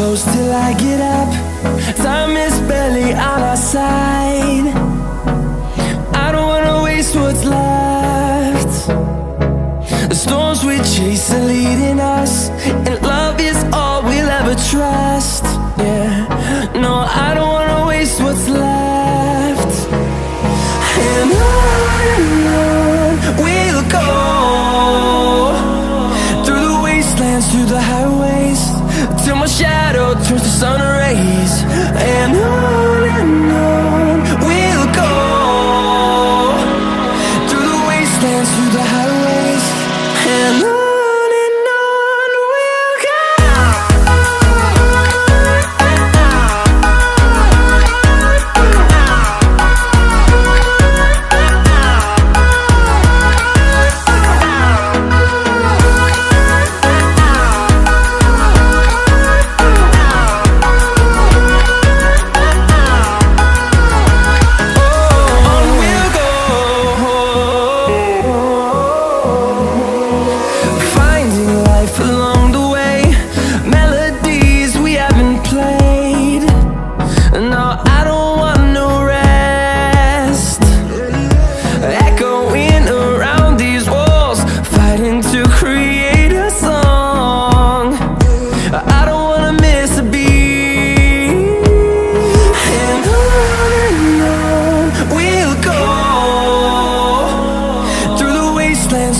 close till I get up. Time is barely on our side. I don't wanna waste what's left. The storms we chase are leading us, and love is all we'll ever trust. Yeah, no, I don't wanna waste what's left. And on we'll go, through the wastelands, through the highways, till my shadow turns to sun rays. And on we'll go, through the wastelands, through the highways, and on we'll go.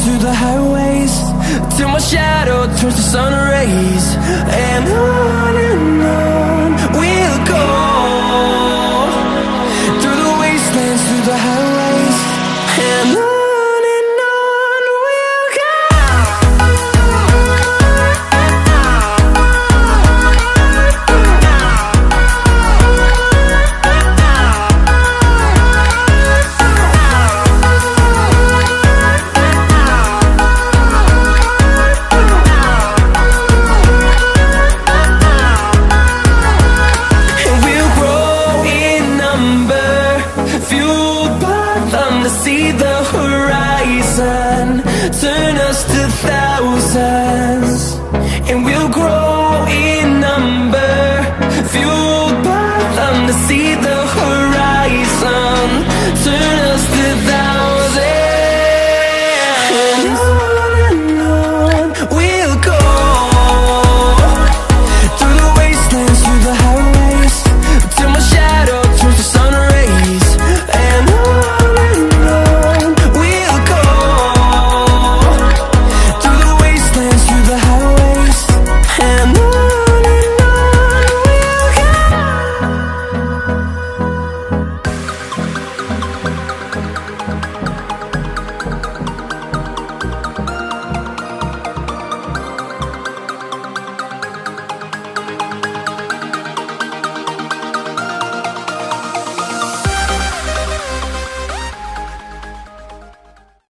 Through the highways, till my shadow turns to sun rays. And on we'll go, through the wastelands, through the highways, and on we'll go. See the horizon, turn us to thousands.